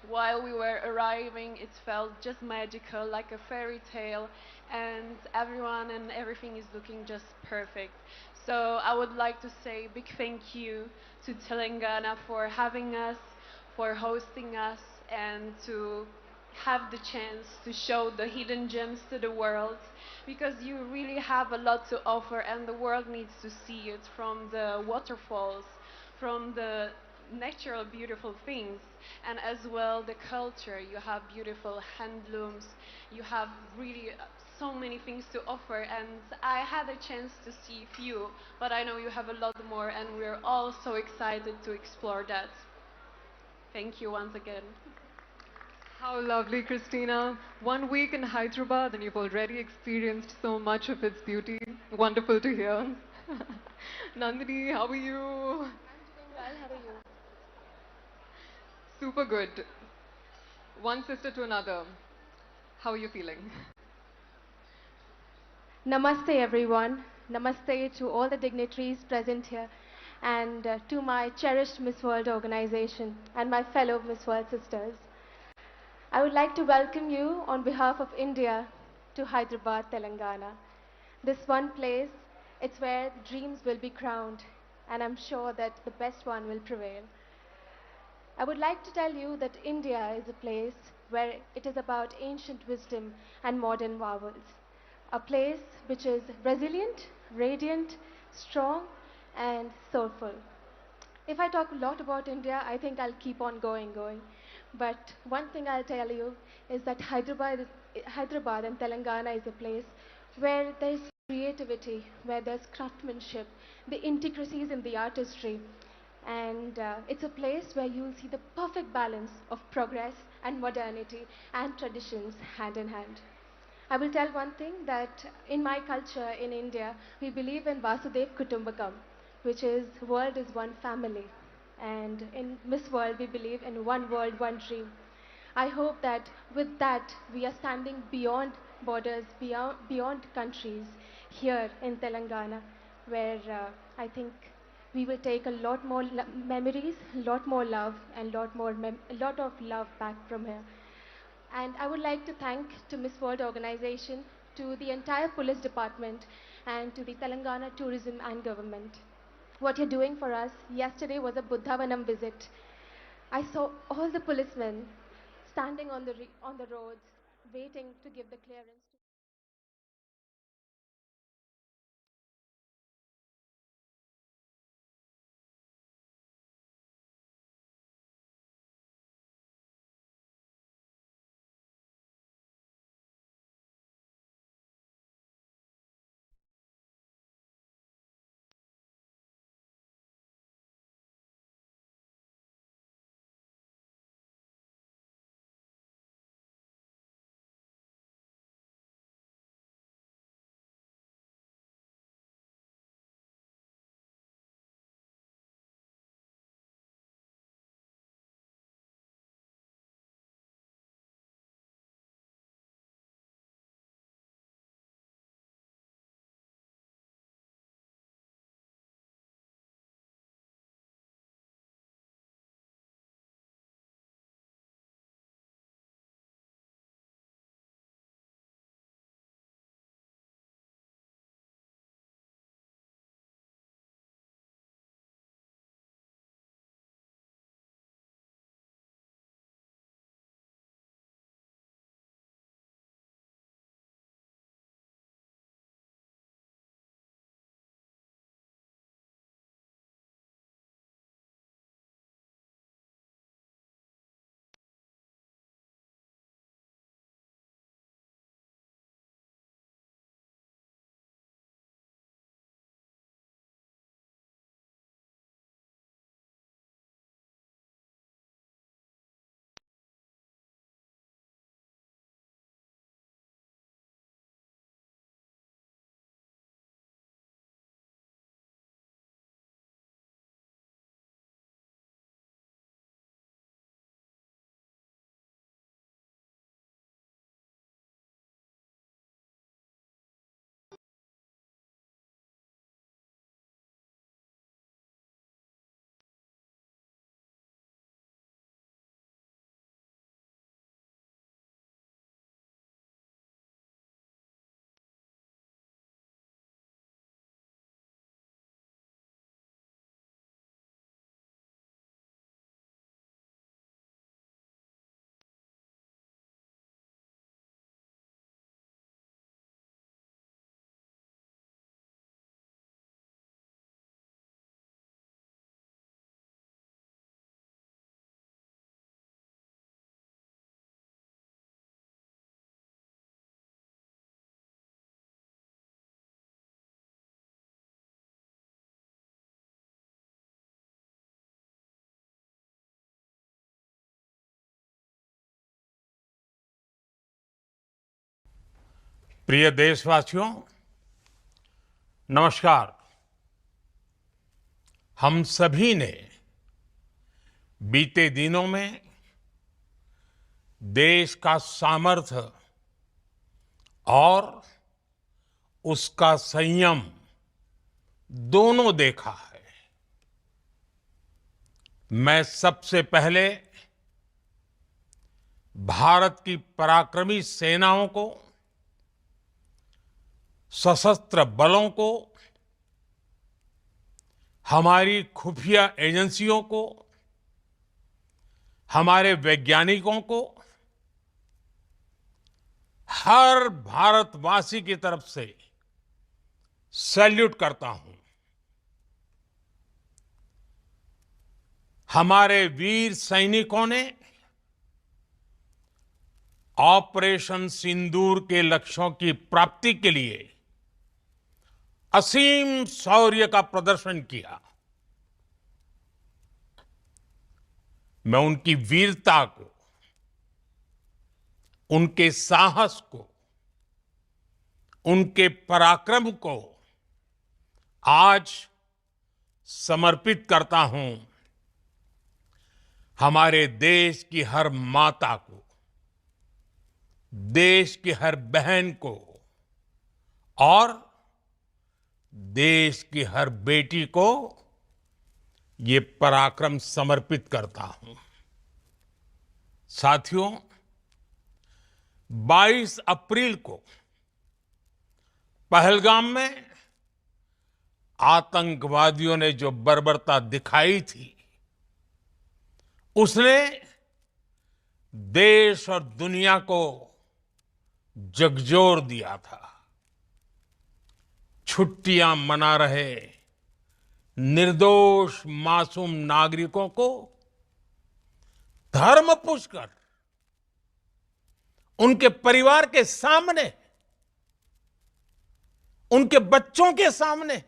While we were arriving, it felt just magical, like a fairy tale, and everyone and everything is looking just perfect. So I would like to say a big thank you to Telangana for having us, for hosting us, and to have the chance to show the hidden gems to the world, because you really have a lot to offer and the world needs to see it, from the waterfalls, from the natural beautiful things, and as well the culture. You have beautiful handlooms, you have really so many things to offer, and I had a chance to see few, but I know you have a lot more, and we're all so excited to explore that. Thank you once again. How lovely, Christina. 1 week in Hyderabad and you've already experienced so much of its beauty. Wonderful to hear. Nandini, how are you? I'm doing well. How are you? Super good. One sister to another. How are you feeling? Namaste, everyone. Namaste to all the dignitaries present here, and to my cherished Miss World organization and my fellow Miss World sisters. I would like to welcome you on behalf of India to Hyderabad, Telangana. This one place, it's where dreams will be crowned, and I'm sure that the best one will prevail. I would like to tell you that India is a place where it is about ancient wisdom and modern marvels. A place which is resilient, radiant, strong, and soulful. If I talk a lot about India, I think I'll keep on going. But one thing I'll tell you is that Hyderabad and Telangana is a place where there's creativity, where there's craftsmanship, the intricacies in the artistry. And it's a place where you'll see the perfect balance of progress and modernity and traditions hand in hand. I will tell one thing, that in my culture in India, we believe in Vasudev Kutumbakam, which is world is one family. And in Miss World, we believe in one world, one dream. I hope that with that, we are standing beyond borders, beyond countries here in Telangana, where I think we will take a lot more memories, a lot more love, and a lot of love back from here. And I would like to thank to Miss World organization, to the entire police department, and to the Telangana tourism and government. What you're doing for us, yesterday was a Buddhavanam visit. I saw all the policemen standing on the roads, waiting to give the clearance. प्रिय देशवासियों, नमस्कार। हम सभी ने बीते दिनों में देश का सामर्थ्य और उसका संयम दोनों देखा है। मैं सबसे पहले भारत की पराक्रमी सेनाओं को, सशस्त्र बलों को, हमारी खुफिया एजेंसियों को, हमारे वैज्ञानिकों को, हर भारतवासी की तरफ से सैल्यूट करता हूं। हमारे वीर सैनिकों ने ऑपरेशन सिंदूर के लक्ष्यों की प्राप्ति के लिए असीम शौर्य का प्रदर्शन किया। मैं उनकी वीरता को, उनके साहस को, उनके पराक्रम को आज समर्पित करता हूं हमारे देश की हर माता को, देश की हर बहन को और देश की हर बेटी को ये पराक्रम समर्पित करता हूं। साथियों, 22 अप्रैल को पहलगाम में आतंकवादियों ने जो बर्बरता दिखाई थी, उसने देश और दुनिया को झकझोर दिया था। छुट्टियां मना रहे निर्दोष मासूम नागरिकों को धर्म पूछकर उनके परिवार के सामने, उनके बच्चों के सामने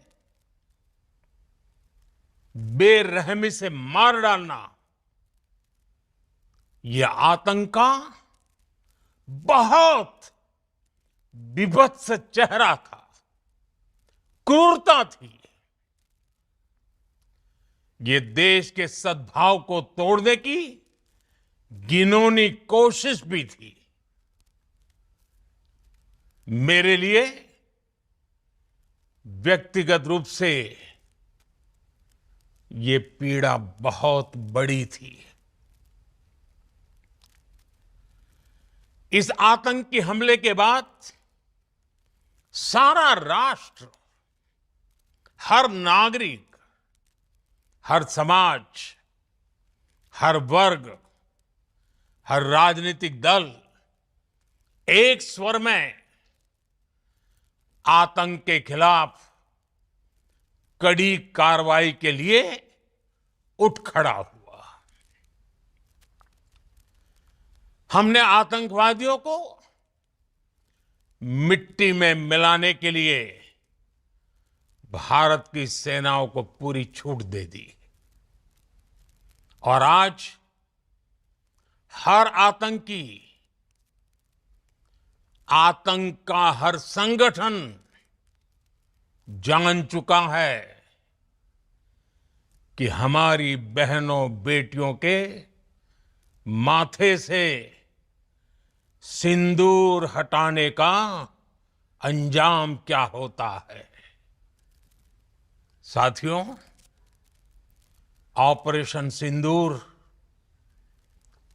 बेरहमी से मार डालना, यह आतंक का बहुत विभत्स चेहरा था, क्रूरता थी। ये देश के सद्भाव को तोड़ने की घिनौनी कोशिश भी थी। मेरे लिए व्यक्तिगत रूप से ये पीड़ा बहुत बड़ी थी। इस आतंकी हमले के बाद सारा राष्ट्र, हर नागरिक, हर समाज, हर वर्ग, हर राजनीतिक दल एक स्वर में आतंक के खिलाफ कड़ी कार्रवाई के लिए उठ खड़ा हुआ। हमने आतंकवादियों को मिट्टी में मिलाने के लिए भारत की सेनाओं को पूरी छूट दे दी और आज हर आतंकी, आतंक का हर संगठन जान चुका है कि हमारी बहनों बेटियों के माथे से सिंदूर हटाने का अंजाम क्या होता है। साथियों, ऑपरेशन सिंदूर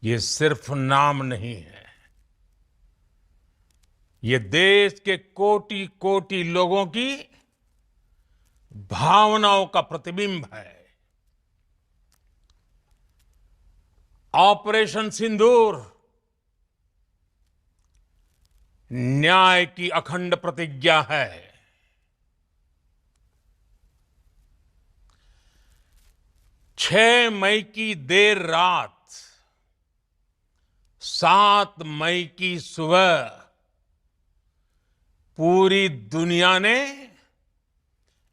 ये सिर्फ नाम नहीं है, ये देश के कोटि कोटि लोगों की भावनाओं का प्रतिबिंब है। ऑपरेशन सिंदूर न्याय की अखंड प्रतिज्ञा है। 6 मई की देर रात, 7 मई की सुबह पूरी दुनिया ने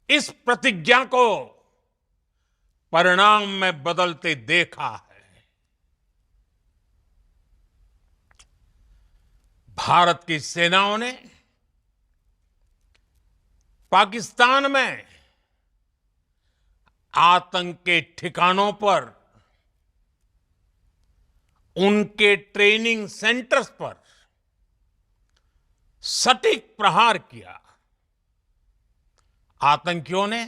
इस प्रतिज्ञा को परिणाम में बदलते देखा है। भारत की सेनाओं ने पाकिस्तान में आतंक के ठिकानों पर, उनके ट्रेनिंग सेंटर्स पर सटीक प्रहार किया। आतंकियों ने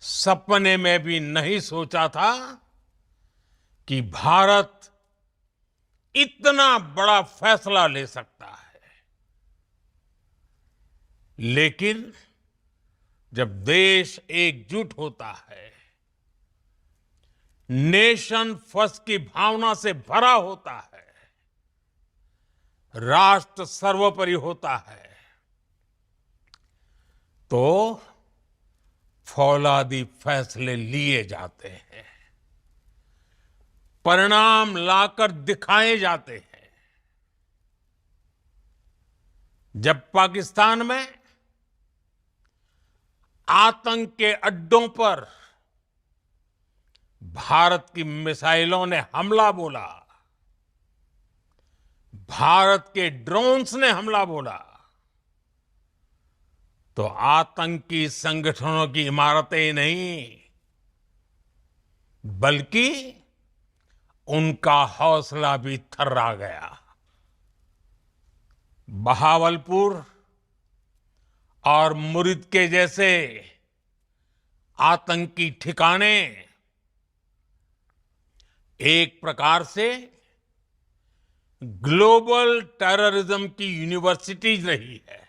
सपने में भी नहीं सोचा था कि भारत इतना बड़ा फैसला ले सकता है। लेकिन जब देश एकजुट होता है, नेशन फर्स्ट की भावना से भरा होता है, राष्ट्र सर्वोपरि होता है, तो फौलादी फैसले लिए जाते हैं, परिणाम लाकर दिखाए जाते हैं। जब पाकिस्तान में आतंक के अड्डों पर भारत की मिसाइलों ने हमला बोला, भारत के ड्रोन्स ने हमला बोला, तो आतंकी संगठनों की इमारतें नहीं, बल्कि उनका हौसला भी थर्रा गया। बहावलपुर और मुरिद के जैसे आतंकी ठिकाने एक प्रकार से ग्लोबल टेररिज्म की यूनिवर्सिटीज रही है।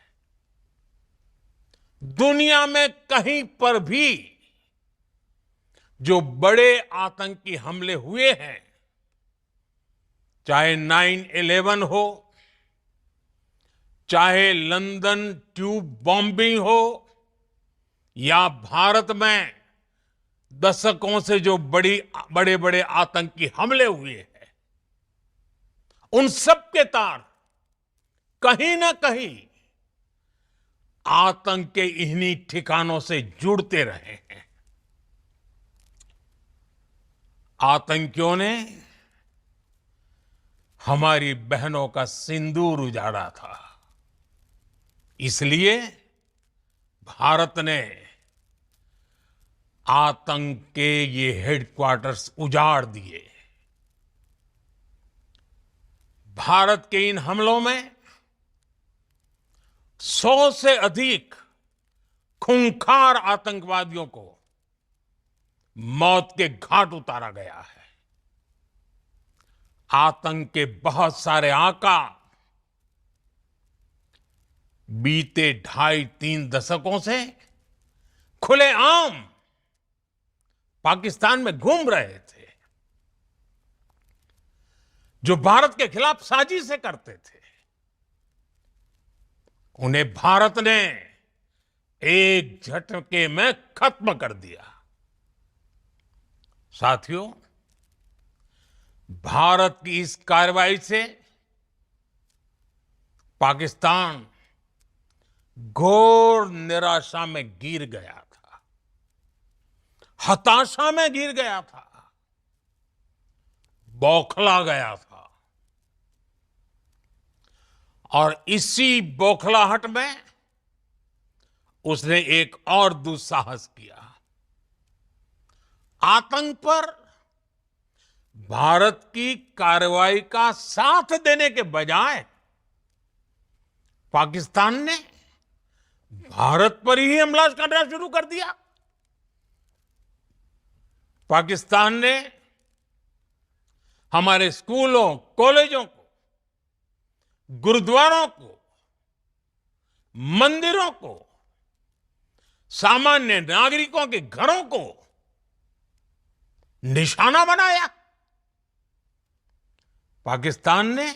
दुनिया में कहीं पर भी जो बड़े आतंकी हमले हुए हैं, चाहे 9/11 हो, चाहे लंदन ट्यूब बॉम्बिंग हो, या भारत में दशकों से जो बड़े बड़े आतंकी हमले हुए हैं, उन सब के तार कहीं ना कहीं आतंक के इन्हीं ठिकानों से जुड़ते रहे हैं। आतंकियों ने हमारी बहनों का सिंदूर उजाड़ा था, इसलिए भारत ने आतंक के ये हेडक्वार्टर्स उजाड़ दिए। भारत के इन हमलों में 100 से अधिक खूंखार आतंकवादियों को मौत के घाट उतारा गया है। आतंक के बहुत सारे आका बीते 2.5-3 दशकों से खुलेआम पाकिस्तान में घूम रहे थे, जो भारत के खिलाफ साजिशें करते थे। उन्हें भारत ने एक झटके में खत्म कर दिया। साथियों, भारत की इस कार्रवाई से पाकिस्तान घोर निराशा में गिर गया था, हताशा में गिर गया था, बौखला गया था। और इसी बौखलाहट में उसने एक और दुस्साहस किया। आतंक पर भारत की कार्रवाई का साथ देने के बजाय पाकिस्तान ने भारत पर ही हमला करना शुरू कर दिया। पाकिस्तान ने हमारे स्कूलों, कॉलेजों को, गुरुद्वारों को, मंदिरों को, सामान्य नागरिकों के घरों को निशाना बनाया। पाकिस्तान ने